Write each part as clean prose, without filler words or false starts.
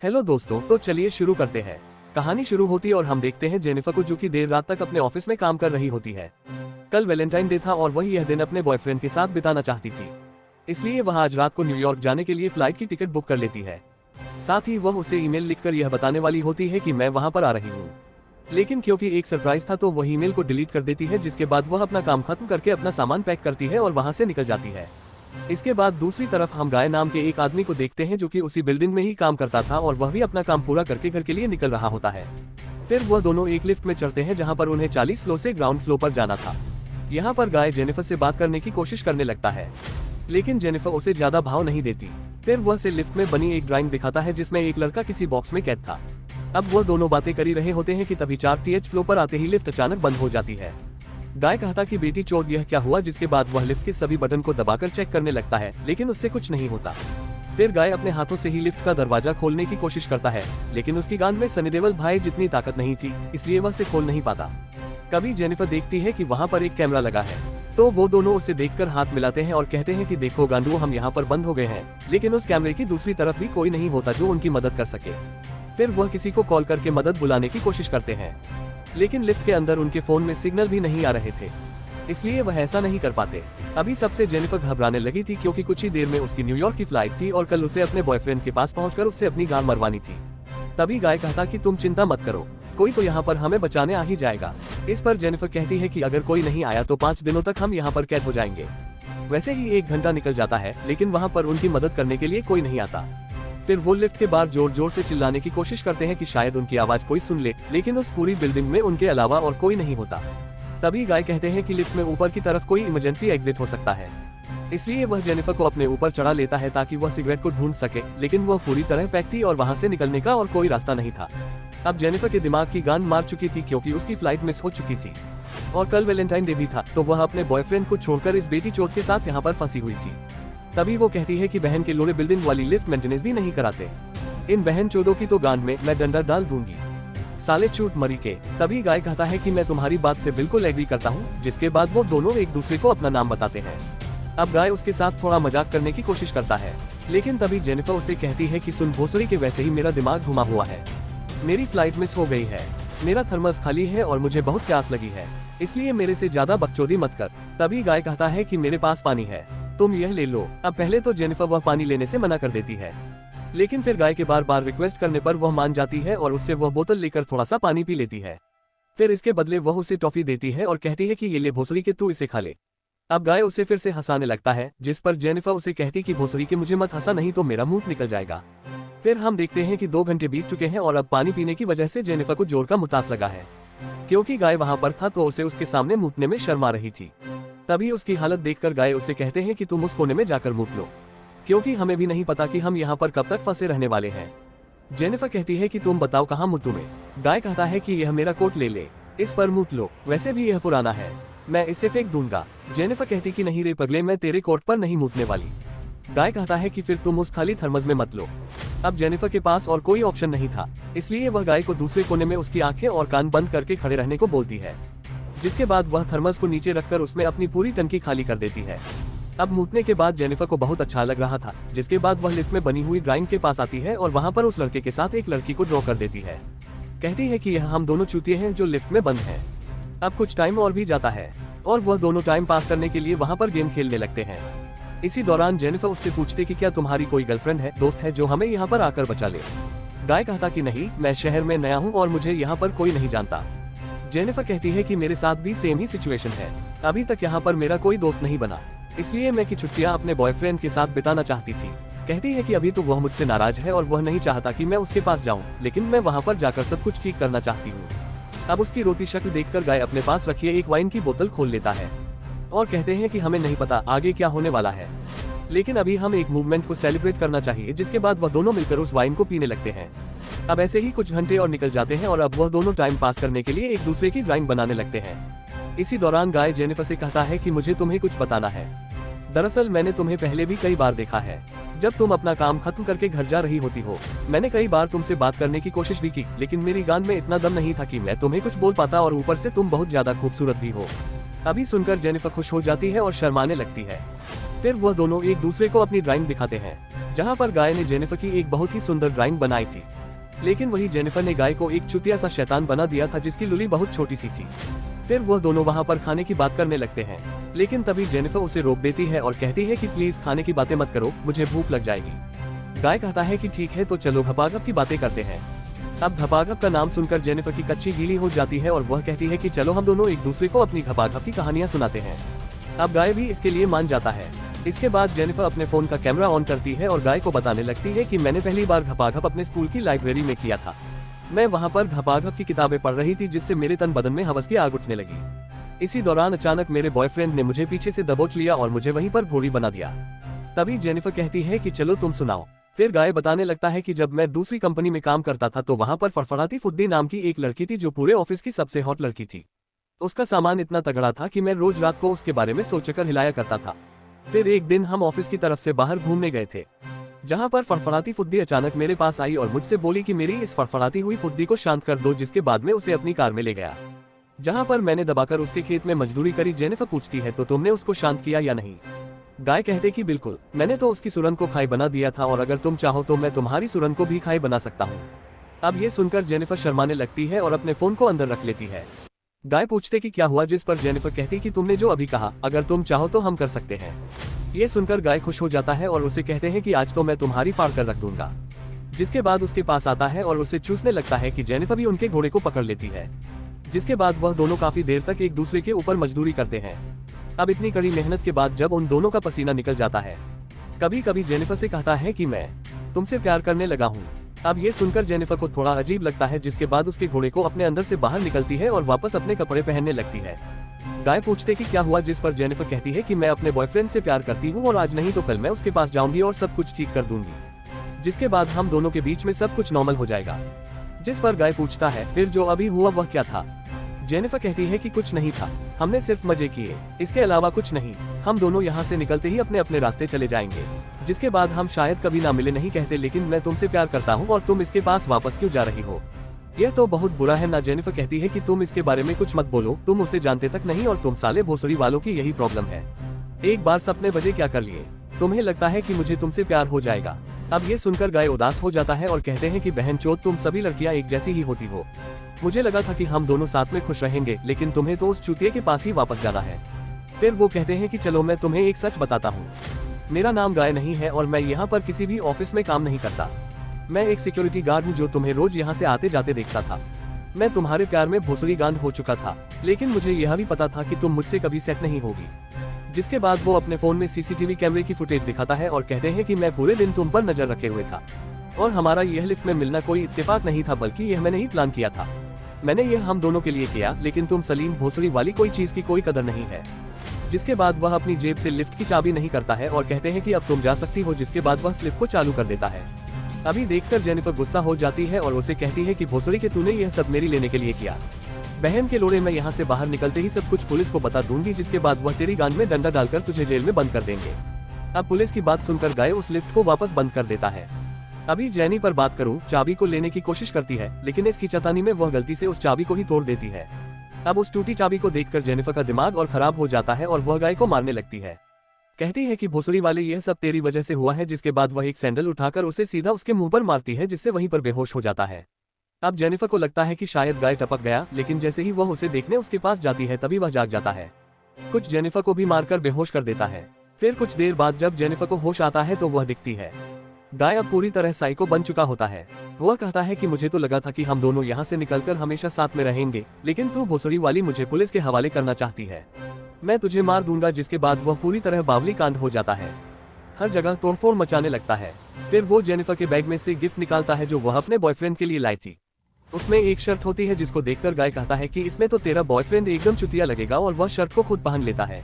Hello दोस्तों, तो चलिए शुरू करते हैं। कहानी शुरू होती और हम देखते हैं जेनिफर को, जो कि देर रात तक अपने ऑफिस में काम कर रही होती है। कल वैलेंटाइन डे था और वही यह दिन अपने बॉयफ्रेंड के साथ बिताना चाहती थी। इसलिए वह आज रात को न्यूयॉर्क जाने के लिए फ्लाइट की टिकट बुक कर लेती है। साथ ही वह उसे ईमेल लिखकर यह बताने वाली होती है कि मैं वहां पर आ रही हूँ। लेकिन क्योंकि एक सरप्राइज था तो वह ईमेल को डिलीट कर देती है, जिसके बाद वह अपना काम खत्म करके अपना सामान पैक करती है और वहां से निकल जाती है। इसके बाद दूसरी तरफ हम गाय नाम के एक आदमी को देखते हैं, जो कि उसी बिल्डिंग में ही काम करता था और वह भी अपना काम पूरा करके घर के लिए निकल रहा होता है। फिर वह दोनों एक लिफ्ट में चढ़ते हैं, जहां पर उन्हें 40 फ्लोर से ग्राउंड फ्लोर पर जाना था। यहाँ पर गाय जेनिफर से बात करने की कोशिश करने लगता है, लेकिन जेनिफर उसे ज्यादा भाव नहीं देती। फिर वह से लिफ्ट में बनी एक ड्राइंग दिखाता है, जिसमें एक लड़का किसी बॉक्स में कैद था। अब वह दोनों बातें कर ही रहे होते हैं कि तभी 4th फ्लोर पर आते ही लिफ्ट अचानक बंद हो जाती है। गाय कहता कि बेटी चोद, यह क्या हुआ, जिसके बाद वह लिफ्ट के सभी बटन को दबाकर चेक करने लगता है, लेकिन उससे कुछ नहीं होता। फिर गाय अपने हाथों से ही लिफ्ट का दरवाजा खोलने की कोशिश करता है, लेकिन उसकी गांड में सनी देओल भाई जितनी ताकत नहीं थी, इसलिए वह से खोल नहीं पाता। कभी जेनिफर देखती है कि वहाँ पर एक कैमरा लगा है, तो वो दोनों उसे देखकर हाथ मिलाते हैं और कहते हैं कि देखो गांडू, हम यहाँ पर बंद हो गए हैं। लेकिन उस कैमरे की दूसरी तरफ भी कोई नहीं होता जो उनकी मदद कर सके। फिर वह किसी को कॉल करके मदद बुलाने की कोशिश करते हैं, लेकिन लिफ्ट के अंदर उनके फोन में सिग्नल भी नहीं आ रहे थे, इसलिए वह ऐसा नहीं कर पाते। अभी सबसे जेनिफर घबराने लगी थी, क्योंकि कुछ ही देर में उसकी न्यूयॉर्क की फ्लाइट थी और कल उसे अपने बॉयफ्रेंड के पास पहुंचकर उससे अपनी जान मरवानी थी। तभी गाय कहता कि तुम चिंता मत करो, कोई तो यहाँ पर हमें बचाने आ ही जाएगा। इस पर जेनिफर कहती है कि अगर कोई नहीं आया तो 5 दिनों तक हम यहाँ पर कैद हो जाएंगे। वैसे ही 1 घंटा निकल जाता है, लेकिन वहाँ पर उनकी मदद करने के लिए कोई नहीं आता। फिर वो लिफ्ट के बाहर जोर जोर से चिल्लाने की कोशिश करते हैं कि शायद उनकी आवाज कोई सुन ले, लेकिन उस पूरी बिल्डिंग में उनके अलावा और कोई नहीं होता। तभी गाय कहते हैं कि लिफ्ट में ऊपर की तरफ कोई इमरजेंसी एग्जिट हो सकता है, इसलिए वह जेनिफर को अपने ऊपर चढ़ा लेता है ताकि वह सिगरेट को ढूंढ सके, लेकिन वह पूरी तरह पैक थी और वहां से निकलने का और कोई रास्ता नहीं था। अब जेनिफर के दिमाग की गांड मार चुकी थी, क्योंकि उसकी फ्लाइट मिस हो चुकी थी और कल वैलेंटाइन डे भी था, तो वह अपने बॉयफ्रेंड को छोड़कर इस बेटी चोद के साथ यहाँ पर फंसी हुई थी। तभी वो कहती है कि बहन के लोड़े बिल्डिंग वाली लिफ्ट मेंटेनेंस भी नहीं कराते, इन बहन चोदों की तो गांड में मैं डंडा डाल दूंगी, साले चूत मरी के। तभी गाय कहता है कि मैं तुम्हारी बात से बिल्कुल एग्री करता हूँ, जिसके बाद वो दोनों एक दूसरे को अपना नाम बताते हैं। अब गाय उसके साथ थोड़ा मजाक करने की कोशिश करता है, लेकिन तभी जेनिफर उसे कहती है कि सुन भोसड़ी के, वैसे ही मेरा दिमाग घुमा हुआ है, मेरी फ्लाइट मिस हो गई है, मेरा थर्मस खाली है और मुझे बहुत प्यास लगी है, इसलिए मेरे से ज्यादा बकचोदी मत कर। तभी गाय कहता है कि मेरे पास पानी है, तुम यह ले लो। अब पहले तो जेनिफर वह पानी लेने से मना कर देती है, लेकिन फिर गाय के बार बार रिक्वेस्ट करने पर वह मान जाती है और उससे वह बोतल लेकर थोड़ा सा पानी पी लेती है। फिर इसके बदले वह उसे टॉफी देती है और कहती है कि ये ले भोसड़ी के, तू इसे खा ले। अब गाय उसे फिर से हंसाने लगता है, जिस पर जेनिफर उसे कहती कि भोसड़ी के, मुझे मत हंसा, नहीं तो मेरा मुंह निकल जाएगा। फिर हम देखते हैं कि 2 घंटे बीत चुके हैं और अब पानी पीने की वजह से जेनिफर को जोर का मुतास लगा है। क्योंकि गाय वहाँ पर था तो उसे उसके सामने मूतने में शर्मा रही थी। तभी उसकी हालत देखकर गाय उसे कहते हैं कि तुम उस कोने में जाकर मूत लो, क्योंकि हमें भी नहीं पता कि हम यहाँ पर कब तक फंसे रहने वाले हैं। जेनिफर कहती है कि तुम बताओ कहाँ मूतूं मैं। गाय कहता है कि यह मेरा कोट ले ले, इस पर मूत लो, वैसे भी यह पुराना है, मैं इसे फेंक दूंगा। जेनिफर कहती कि नहीं रे पगले, मैं तेरे कोट पर नहीं मूतने वाली। गाय कहता है कि फिर तुम उस खाली थर्मस में मत लो। अब जेनिफर के पास और कोई ऑप्शन नहीं था, इसलिए वह गाय को दूसरे कोने में उसकी आंखें और कान बंद करके खड़े रहने को बोलती है, जिसके बाद वह थर्मस को नीचे रखकर उसमें अपनी पूरी टंकी खाली कर देती है। अब मूतने के बाद जेनिफर को बहुत अच्छा लग रहा था, जिसके बाद वह लिफ्ट में बनी हुई ड्राइंग के पास आती है और वहाँ पर उस लड़के के साथ एक लड़की को ड्रॉ कर देती है। कहती है कि यह हम दोनों चूतिए हैं जो लिफ्ट में बंद हैं। अब कुछ टाइम और भी जाता है और वह दोनों टाइम पास करने के लिए वहाँ पर गेम खेलने लगते हैं। इसी दौरान जेनिफर उससे पूछती कि क्या तुम्हारी कोई गर्लफ्रेंड है, दोस्त है, जो हमें यहाँ पर आकर बचा ले। गाय कहता कि नहीं, मैं शहर में नया हूँ और मुझे यहाँ पर कोई नहीं जानता। जेनिफर कहती है कि मेरे साथ भी सेम ही सिचुएशन है, अभी तक यहाँ पर मेरा कोई दोस्त नहीं बना, इसलिए मैं की छुट्टियाँ अपने बॉयफ्रेंड के साथ बिताना चाहती थी। कहती है कि अभी तो वह मुझसे नाराज है और वह नहीं चाहता कि मैं उसके पास जाऊं, लेकिन मैं वहां पर जाकर सब कुछ ठीक करना चाहती हूँ। अब उसकी रोती शक्ल देखकर गाय अपने पास रखी एक वाइन की बोतल खोल लेता है और कहते हैं कि हमें नहीं पता आगे क्या होने वाला है, लेकिन अभी हम एक मूवमेंट को सेलिब्रेट करना चाहिए। जिसके बाद वह दोनों मिलकर उस वाइन को पीने लगते हैं। अब ऐसे ही कुछ घंटे और निकल जाते हैं और अब वह दोनों टाइम पास करने के लिए एक दूसरे की ड्राइंग बनाने लगते हैं। इसी दौरान गाय जेनिफर से कहता है कि मुझे तुम्हें कुछ बताना है। दरअसल मैंने तुम्हें पहले भी कई बार देखा है, जब तुम अपना काम खत्म करके घर जा रही होती हो। मैंने कई बार तुमसे बात करने की कोशिश भी की, लेकिन मेरी गांड में इतना दम नहीं था कि मैं तुम्हें कुछ बोल पाता, और ऊपर से तुम बहुत ज्यादा खूबसूरत भी हो। अभी सुनकर जेनिफर खुश हो जाती है और शर्माने लगती है। फिर वह दोनों एक दूसरे को अपनी ड्राइंग दिखाते हैं, जहां पर गाय ने जेनिफर की एक बहुत ही सुंदर ड्राइंग बनाई थी, लेकिन वही जेनिफर ने गाय को एक चुतिया सा शैतान बना दिया था जिसकी लुली बहुत छोटी सी थी। फिर वह दोनों वहां पर खाने की बात करने लगते हैं, लेकिन तभी जेनिफर उसे रोक देती है और कहती है कि प्लीज खाने की बातें मत करो, मुझे भूख लग जाएगी। गाय कहता है कि ठीक है तो चलो घपाघप की बातें करते हैं। अब घपाघप का नाम सुनकर जेनिफर की कच्ची गीली हो जाती है और वह कहती है कि चलो हम दोनों एक दूसरे को अपनी घपाघप की कहानियां सुनाते हैं। अब गाय भी इसके लिए मान जाता है। इसके बाद जेनिफर अपने फोन का कैमरा ऑन करती है और गाय को बताने लगती है कि मैंने पहली बार घपाघप अपने स्कूल की लाइब्रेरी में किया था। मैं वहां पर घपाघप की किताबें पढ़ रही थी जिससे मेरे तन बदन में हवस की आग उठने लगी। इसी दौरान अचानक मेरे बॉयफ्रेंड ने मुझे पीछे से दबोच लिया और मुझे वहीं पर घोड़ी बना दिया। तभी जेनिफर कहती है कि चलो तुम सुनाओ। फिर गाय बताने लगता है कि जब मैं दूसरी कंपनी में काम करता था तो वहां पर फड़फड़ाती फुद्दी नाम की एक लड़की थी जो पूरे ऑफिस की सबसे हॉट लड़की थी। उसका सामान इतना तगड़ा था कि मैं रोज रात को उसके बारे में सोचकर हिलाया करता था। फिर एक दिन हम ऑफिस की तरफ से बाहर घूमने गए थे, जहां पर फड़फड़ाती फुद्दी अचानक मेरे पास आई और मुझसे बोली कि मेरी इस फड़फड़ाती हुई फुद्दी को शांत कर दो, जिसके बाद में उसे अपनी कार में ले गया, जहां पर मैंने दबाकर उसके खेत में मजदूरी करी। जेनिफर पूछती है तो तुमने उसको शांत किया या नहीं? गाय कहते कि बिल्कुल, मैंने तो उसकी सुरन को खाई बना दिया था और अगर तुम चाहो तो मैं तुम्हारी सुरन को भी खाई बना सकता हूँ। अब ये सुनकर जेनिफर शर्माने लगती है और अपने फोन को अंदर रख लेती है। गाय पूछते कि क्या हुआ, जिस पर जेनिफर कहती कि तुमने जो अभी कहा अगर तुम चाहो तो हम कर सकते हैं। ये सुनकर गाय खुश हो जाता है और उसे कहते हैं कि आज तो मैं तुम्हारी फाड़ कर रख दूंगा। जिसके बाद उसके पास आता है और उसे चूसने लगता है कि जेनिफर भी उनके घोड़े को पकड़ लेती है। जिसके बाद वह दोनों काफी देर तक एक दूसरे के ऊपर मजदूरी करते हैं। अब इतनी कड़ी मेहनत के बाद जब उन दोनों का पसीना निकल जाता है, कभी कभी जेनिफर से कहता है कि मैं तुमसे प्यार करने लगा हूँ। अब ये सुनकर जेनिफर को थोड़ा अजीब लगता है, जिसके बाद उसके घोड़े को अपने अंदर से बाहर निकलती है और वापस अपने कपड़े पहनने लगती है। गाय पूछते कि क्या हुआ, जिस पर जेनिफर कहती है कि मैं अपने बॉयफ्रेंड से प्यार करती हूँ और आज नहीं तो कल मैं उसके पास जाऊंगी और सब कुछ ठीक कर दूंगी, जिसके बाद हम दोनों के बीच में सब कुछ नॉर्मल हो जाएगा। जिस पर गाय पूछता है फिर जो अभी हुआ वह क्या था? जेनिफर कहती है कि कुछ नहीं था, हमने सिर्फ मजे किए, इसके अलावा कुछ नहीं। हम दोनों यहाँ से निकलते ही अपने अपने रास्ते चले जाएंगे, जिसके बाद हम शायद कभी ना मिले। नहीं कहते लेकिन मैं तुमसे प्यार करता हूँ और तुम इसके पास वापस क्यों जा रही हो? यह तो बहुत बुरा है ना। जेनिफर कहती है कि तुम इसके बारे में कुछ मत बोलो, तुम उसे जानते तक नहीं और तुम साले भोसड़ी वालों की यही प्रॉब्लम है। एक बार सपने बजे क्या कर लिए, तुम्हें लगता है कि मुझे तुमसे प्यार हो जाएगा। अब ये सुनकर गाय उदास हो जाता है और कहते हैं कि बहन चोद, तुम सभी लड़कियां एक जैसी ही होती हो। मुझे लगा था कि हम दोनों साथ में खुश रहेंगे, लेकिन तुम्हें तो उस चूतिए के पास ही वापस जाना है। फिर वो कहते हैं कि चलो मैं तुम्हें एक सच बताता हूँ, मेरा नाम गाय नहीं है और मैं यहाँ पर किसी भी ऑफिस में काम नहीं करता। मैं एक सिक्योरिटी गार्ड हूँ जो तुम्हें रोज यहाँ से आते जाते देखता था। मैं तुम्हारे प्यार में भोसड़ी गांड हो चुका था, लेकिन मुझे यह भी पता था कि तुम मुझसे कभी सेट नहीं होगी। जिसके बाद वो अपने फोन में सीसीटीवी कैमरे की फुटेज दिखाता है और कहते हैं कि मैं पूरे दिन तुम पर नजर रखे हुए था और हमारा यह लिफ्ट में मिलना कोई इत्तेफाक नहीं था, बल्कि यह मैंने ही प्लान किया था। मैंने यह हम दोनों के लिए किया, लेकिन तुम सलीम भोसड़ी वाली कोई चीज की कोई कदर नहीं है। जिसके बाद वह अपनी जेब से लिफ्ट की चाबी नहीं करता है और कहते हैं कि अब तुम जा सकती हो। जिसके बाद वह स्लिप को चालू कर देता है। अभी देखकर जेनिफर गुस्सा हो जाती है और उसे कहती है कि भोसड़ी के तूने यह सब मेरी लेने के लिए किया। बहन के लोड़े, मैं यहाँ से बाहर निकलते ही सब कुछ पुलिस को बता दूंगी, जिसके बाद वह तेरी गांड में डंडा डालकर तुझे जेल में बंद कर देंगे। अब पुलिस की बात सुनकर गाय उस लिफ्ट को वापस बंद कर देता है। अभी जैनी पर बात करूं, चाबी को लेने की कोशिश करती है, लेकिन इसकी चतानी में वह गलती से उस चाबी को ही तोड़ देती है। अब उस टूटी चाबी को देखकर जेनिफर का दिमाग और खराब हो जाता है और वह गाय को मारने लगती है। कहती है कि भोसड़ी वाले यह सब तेरी वजह से हुआ है। जिसके बाद वह एक सैंडल उठाकर उसे सीधा उसके मुंह पर मारती है, जिससे वहीं पर बेहोश हो जाता है। अब जेनिफर को लगता है कि शायद गाय टपक गया, लेकिन जैसे ही वह उसे देखने उसके पास जाती है तभी वह जाग जाता है। कुछ जेनिफर को भी मारकर बेहोश कर देता है। फिर कुछ देर बाद जब जेनिफर को होश आता है तो वह दिखती है। गाय अब पूरी तरह साइको बन चुका होता है। वह कहता है कि मुझे तो लगा था कि हम दोनों यहाँ से निकलकर हमेशा साथ में रहेंगे, लेकिन तू भोसड़ी वाली मुझे पुलिस के हवाले करना चाहती है। मैं तुझे मार दूंगा। जिसके बाद वह पूरी तरह बावली कांड हो जाता है, हर जगह तोड़फोड़ मचाने लगता है। फिर वो जेनिफर के बैग में से गिफ्ट निकालता है जो वह अपने बॉयफ्रेंड के लिए लाई थी। उसमें एक शर्ट होती है, जिसको देखकर गाय कहता है कि इसमें तो तेरा बॉयफ्रेंड एकदम चुतिया लगेगा, और वह शर्ट को खुद पहन लेता है।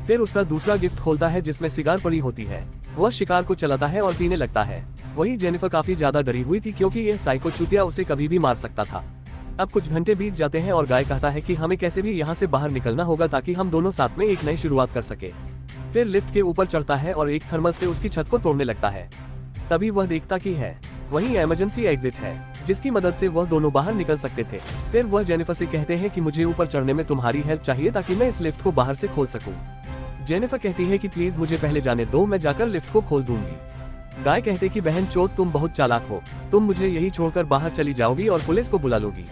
फिर उसका दूसरा गिफ्ट खोलता है जिसमें सिगार पड़ी होती है। वह शिकार को चलाता है और पीने लगता है। वही जेनिफर काफी ज्यादा डरी हुई थी, क्योंकि यह साइको चुतिया उसे कभी भी मार सकता था। अब कुछ घंटे बीत जाते हैं और गाय कहता है कि हमें कैसे भी यहाँ से बाहर निकलना होगा, ताकि हम दोनों साथ में एक नई शुरुआत कर सके। फिर लिफ्ट के ऊपर चढ़ता है और एक थर्मस से उसकी छत को तोड़ने लगता है। तभी वह देखता कि है वही इमरजेंसी एग्जिट है, जिसकी मदद से वह दोनों बाहर निकल सकते थे। फिर वह जेनिफर से कहते हैं कि मुझे ऊपर चढ़ने में तुम्हारी हेल्प चाहिए, ताकि मैं इस लिफ्ट को बाहर से खोल सकूं। जेनिफर कहती है कि प्लीज मुझे पहले जाने दो, मैं जाकर लिफ्ट को खोल दूंगी। गाय कहते कि बहन चोद, तुम बहुत चालाक हो, तुम मुझे यही छोड़कर बाहर चली जाओगी और पुलिस को बुला लोगी।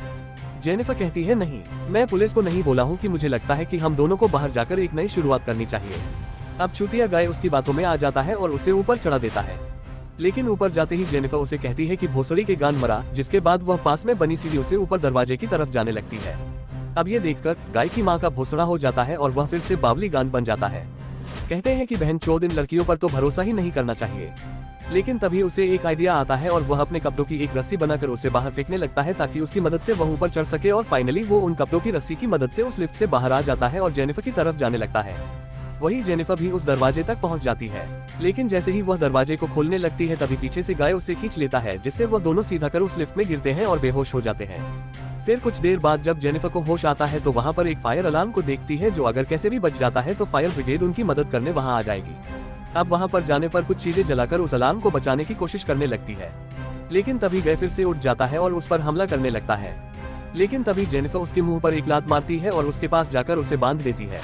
जेनिफर कहती है नहीं, मैं पुलिस को नहीं बोला हूँ कि मुझे लगता है कि हम दोनों को बाहर जाकर एक नई शुरुआत करनी चाहिए। अब चूतिया गाय उसकी बातों में आ जाता है और उसे ऊपर चढ़ा देता है, लेकिन ऊपर जाते ही जेनिफर उसे कहती है कि भोसड़ी के गान मरा, जिसके बाद वह पास में बनी सीढ़ियों से ऊपर दरवाजे की तरफ जाने लगती है। अब ये देखकर गाय की माँ का भोसड़ा हो जाता है और वह फिर से बावली गान बन जाता है। कहते हैं कि बहन चोद, इन लड़कियों पर तो भरोसा ही नहीं करना चाहिए। लेकिन तभी उसे एक आइडिया आता है और वह अपने कपड़ों की एक रस्सी बनाकर उसे बाहर फेंकने लगता है ताकि उसकी मदद से वह ऊपर चढ़ सके, और फाइनली वो उन कपड़ों की रस्सी की मदद से उस लिफ्ट से बाहर आ जाता है और जेनिफर की तरफ जाने लगता है। वही जेनिफर भी उस दरवाजे तक पहुंच जाती है, लेकिन जैसे ही वह दरवाजे को खोलने लगती है तभी पीछे से गाय उसे खींच लेता है, जिससे वह दोनों सीधा कर उस लिफ्ट में गिरते हैं और बेहोश हो जाते हैं। फिर कुछ देर बाद जब जेनिफर को होश आता है तो वहाँ पर एक फायर अलार्म को देखती है, जो अगर कैसे भी बच जाता है तो फायर ब्रिगेड उनकी मदद करने वहाँ आ जाएगी। अब वहाँ पर जाने पर कुछ चीजें जलाकर उस अलार्म को बचाने की कोशिश करने लगती है, लेकिन तभी गाय फिर से उठ जाता है और उस पर हमला करने लगता है। लेकिन तभी जेनिफर उसके मुंह पर एक लात मारती है और उसके पास जाकर उसे बांध देती है।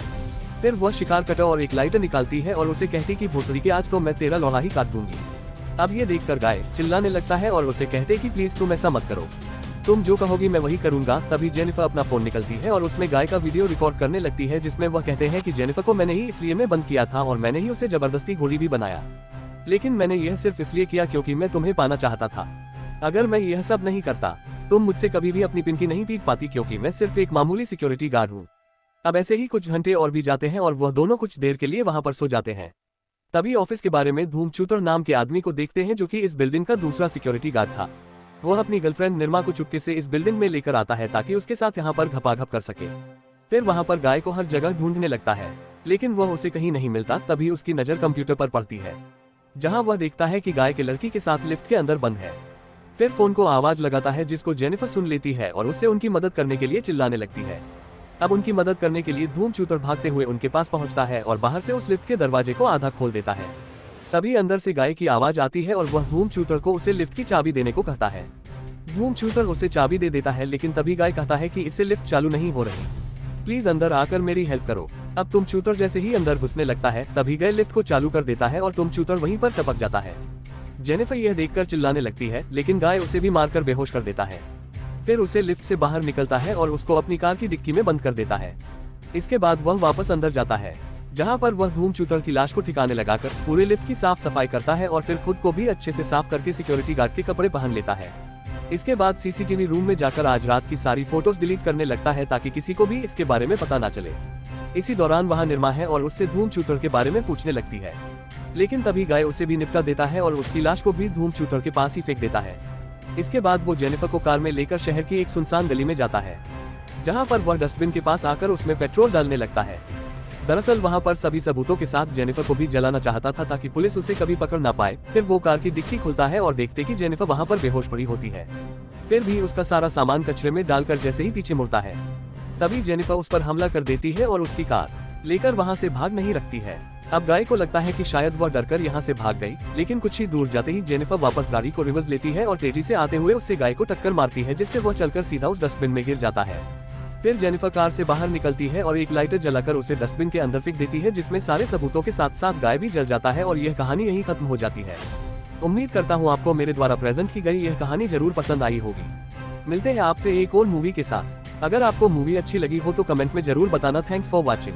फिर वह शिकार कटर और एक लाइटर निकालती है और उसे कहती कि भोसड़ी के आज तो मैं तेरा लोहा ही काट दूंगी। अब ये देखकर गाय चिल्लाने लगता है और उसे कहते कि प्लीज तुम ऐसा मत करो, तुम जो कहोगी मैं वही करूंगा। तभी जेनिफर अपना फोन निकलती है और उसमें गाय का वीडियो रिकॉर्ड करने लगती है, जिसमें वह कहते हैं कि जेनिफर को मैंने ही इसलिए में बंद किया था और मैंने ही उसे जबरदस्ती घोड़ी भी बनाया, लेकिन मैंने यह सिर्फ इसलिए किया क्योंकि मैं तुम्हें पाना चाहता था। अगर मैं यह सब नहीं करता तुम मुझसे कभी भी अपनी पिंकी नहीं पीट पाती, क्योंकि मैं सिर्फ एक मामूली सिक्योरिटी गार्ड हूँ। अब ऐसे ही कुछ घंटे और भी जाते हैं और वह दोनों कुछ देर के लिए वहां पर सो जाते हैं। तभी ऑफिस के बारे में धूमचूतर नाम के आदमी को देखते हैं, जो कि इस बिल्डिंग का दूसरा सिक्योरिटी गार्ड था। वह अपनी गर्लफ्रेंड निर्मा को चुपके से इस बिल्डिंग में लेकर आता है ताकि उसके साथ यहाँ पर घपाघप कर सके। फिर वहाँ पर गाय को हर जगह ढूंढने लगता है, लेकिन वह उसे कहीं नहीं मिलता। तभी उसकी नजर कंप्यूटर पर पड़ती है, जहाँ वह देखता है कि गाय के लड़की के साथ लिफ्ट के अंदर बंद है। फिर फोन को आवाज लगाता है, जिसको जेनिफर सुन लेती है और उससे उनकी मदद करने के लिए चिल्लाने लगती है। अब उनकी मदद करने के लिए धूमचूतर भागते हुए उनके पास पहुंचता है और बाहर से उस लिफ्ट के दरवाजे को आधा खोल देता है। तभी अंदर से गाय की आवाज आती है और वह धूमचूतर को उसे लिफ्ट की चाबी देने को कहता है। धूमचूतर उसे चाबी दे देता है, लेकिन तभी गाय कहता है कि इससे लिफ्ट चालू नहीं हो रही, प्लीज अंदर आकर मेरी हेल्प करो। अब धूमचूतर जैसे ही अंदर घुसने लगता है तभी गाय लिफ्ट को चालू कर देता है और धूमचूतर वहीं पर टपक जाता है। जेनिफर यह देखकर चिल्लाने लगती है, लेकिन गाय उसे भी मारकर बेहोश कर देता है। फिर उसे लिफ्ट से बाहर निकलता है और उसको अपनी कार की डिक्की में बंद कर देता है। इसके बाद वह वापस अंदर जाता है, जहां पर वह धूमचूतर की लाश को ठिकाने लगाकर पूरे लिफ्ट की साफ सफाई करता है और फिर खुद को भी अच्छे से साफ करके सिक्योरिटी गार्ड के कपड़े पहन लेता है। इसके बाद सीसीटीवी रूम में जाकर आज रात की सारी फोटोज डिलीट करने लगता है ताकि किसी को भी इसके बारे में पता ना चले। इसी दौरान वहाँ निर्मा है और उससे धूमचूतर के बारे में पूछने लगती है, लेकिन तभी गाय उसे भी निपटा देता है और उसकी लाश को भी धूमचूतर के पास ही फेंक देता है। इसके बाद वो जेनिफर को कार में लेकर शहर की एक सुनसान गली में जाता है, जहाँ पर वह डस्टबिन के पास आकर उसमें पेट्रोल डालने लगता है। दरअसल वहाँ पर सभी सबूतों के साथ जेनिफर को भी जलाना चाहता था ताकि पुलिस उसे कभी पकड़ ना पाए। फिर वो कार की डिक्की खुलता है और देखते कि जेनिफर वहाँ पर बेहोश पड़ी होती है। फिर भी उसका सारा सामान कचरे में डालकर जैसे ही पीछे मुड़ता है, तभी जेनिफर उस पर हमला कर देती है और उसकी कार लेकर वहाँ से भाग नहीं रखती है। अब गाय को लगता है कि शायद वह डरकर यहाँ से भाग गई, लेकिन कुछ ही दूर जाते ही जेनिफर वापस गाड़ी को रिवर्स लेती है और तेजी से आते हुए उससे गाय को टक्कर मारती है, जिससे वह चलकर सीधा उस डस्टबिन में गिर जाता है। फिर जेनिफर कार से बाहर निकलती है और एक लाइटर जलाकर उसे डस्टबिन के अंदर फेंक देती है, जिसमें सारे सबूतों के साथ साथ गाय भी जल जाता है और यह कहानी यहीं खत्म हो जाती है। उम्मीद करता हूँ आपको मेरे द्वारा प्रेजेंट की गई यह कहानी जरूर पसंद आई होगी। मिलते हैं आपसे एक और मूवी के साथ। अगर आपको मूवी अच्छी लगी हो तो कमेंट में जरूर बताना। Thanks for watching.